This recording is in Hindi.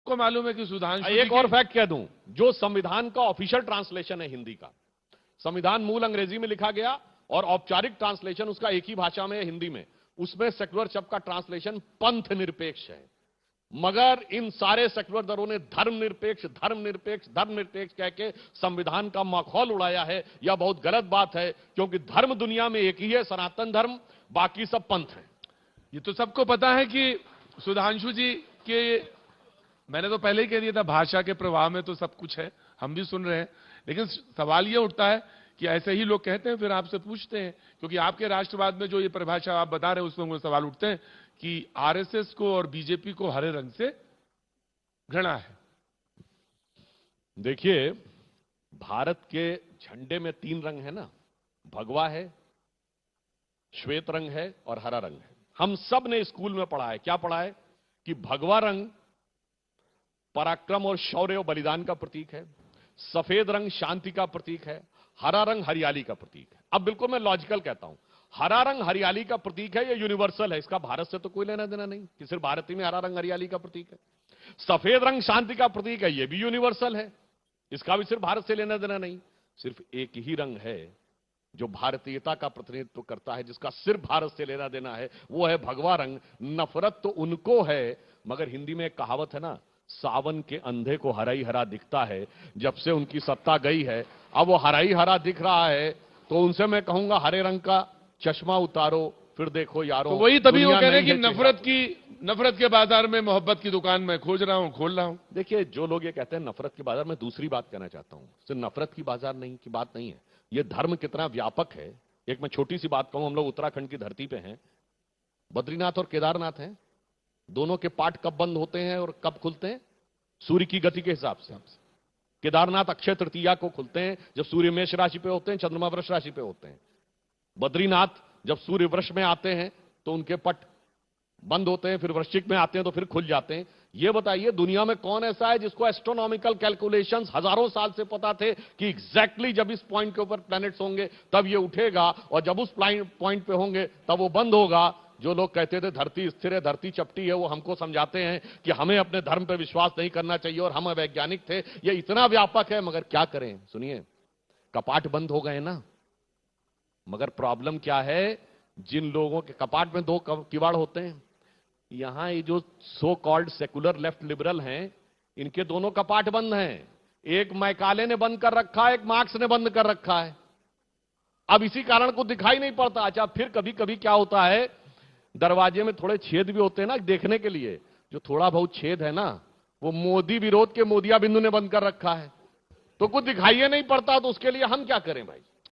को मालूम है कि सुधांशु एक और फैक्ट कह दूं, जो संविधान का ऑफिशियल ट्रांसलेशन है हिंदी का, संविधान मूल अंग्रेजी में लिखा गया और औपचारिक ट्रांसलेशन उसका एक ही भाषा में है, हिंदी में, उसमें सेक्युलर शब्द का ट्रांसलेशन पंथ निरपेक्ष है। मगर इन सारे सेक्युलर दलों ने धर्मनिरपेक्ष धर्मनिरपेक्ष धर्मनिरपेक्ष कह के संविधान का माखौल उड़ाया है। यह बहुत गलत बात है, क्योंकि धर्म दुनिया में एक ही है, सनातन धर्म, बाकी सब पंथ है। ये तो सबको पता है कि सुधांशु जी के, मैंने तो पहले ही कह दिया था, भाषा के प्रवाह में तो सब कुछ है, हम भी सुन रहे हैं। लेकिन सवाल ये उठता है कि ऐसे ही लोग कहते हैं, फिर आपसे पूछते हैं, क्योंकि आपके राष्ट्रवाद में जो ये परिभाषा आप बता रहे हैं उसमें सवाल उठते हैं कि आरएसएस को और बीजेपी को हरे रंग से घृणा है। देखिए, भारत के झंडे में 3 रंग है ना, भगवा है, श्वेत रंग है और हरा रंग है। हम सब ने स्कूल में पढ़ा है, क्या पढ़ा है कि भगवा रंग पराक्रम और शौर्य और बलिदान का प्रतीक है, सफेद रंग शांति का प्रतीक है, हरा रंग हरियाली का प्रतीक है। अब बिल्कुल मैं लॉजिकल कहता हूं, हरा रंग हरियाली का प्रतीक है, ये यूनिवर्सल है, इसका भारत से तो कोई लेना देना नहीं कि सिर्फ भारत ही में हरा रंग हरियाली का प्रतीक है। सफेद रंग शांति का प्रतीक है, ये भी यूनिवर्सल है, इसका भी सिर्फ भारत से लेना देना नहीं। सिर्फ एक ही रंग है जो भारतीयता का प्रतिनिधित्व करता है, जिसका सिर्फ भारत से लेना देना है, वो है भगवा रंग। नफरत तो उनको है, मगर हिंदी में एक कहावत है ना, सावन के अंधे को हरा ही हरा दिखता है। जब से उनकी सत्ता गई है, अब वो हरा ही हरा दिख रहा है, तो उनसे मैं कहूंगा हरे रंग का चश्मा उतारो, फिर देखो यारो। तो वही तभी वो कह रहे हैं कि नफरत के बाजार में मोहब्बत की दुकान में खोज रहा हूं, खोल रहा हूं। देखिए, जो लोग ये कहते हैं नफरत के बाजार में, दूसरी बात कहना चाहता हूं, सिर्फ नफरत की बाजार नहीं की बात नहीं है, ये धर्म कितना व्यापक है। एक मैं छोटी सी बात कहूं, हम लोग उत्तराखंड की धरती पे हैं, बद्रीनाथ और केदारनाथ हैं, दोनों के पाठ कब बंद होते हैं और कब खुलते हैं? सूर्य की गति के हिसाब से। केदारनाथ अक्षय तृतीया को खुलते हैं, जब सूर्य मेष राशि पे होते हैं, चंद्रमा वृष राशि पे होते हैं। बद्रीनाथ जब सूर्य वृष में आते हैं तो उनके पट बंद होते हैं, फिर वृश्चिक में आते हैं तो फिर खुल जाते हैं। ये बताइए, दुनिया में कौन ऐसा है जिसको एस्ट्रोनॉमिकल कैलकुलेशंस हजारों साल से पता थे कि एग्जैक्टली जब इस पॉइंट के ऊपर प्लैनेट्स होंगे तब ये उठेगा, और जब उस पॉइंट पे होंगे तब वो बंद होगा। जो लोग कहते थे धरती स्थिर है, धरती चपटी है, वो हमको समझाते हैं कि हमें अपने धर्म पे विश्वास नहीं करना चाहिए और हम वैज्ञानिक थे। ये इतना व्यापक है, मगर क्या करें? सुनिए, कपाट बंद हो गए ना, मगर प्रॉब्लम क्या है, जिन लोगों के कपाट में 2 किवाड़ होते हैं, यहां ये जो so called secular left liberal हैं, इनके दोनों कपाट बंद हैं। एक मैकाले ने बंद कर रखा है, एक मार्क्स ने बंद कर रखा है। अब इसी कारण को दिखाई नहीं पड़ता। अच्छा, फिर कभी कभी क्या होता है, दरवाजे में थोड़े छेद भी होते हैं ना देखने के लिए, जो थोड़ा बहुत छेद है ना, वो मोदी विरोध के मोदिया बिंदु ने बंद कर रखा है, तो कुछ दिखाई नहीं पड़ता। तो उसके लिए हम क्या करें भाई?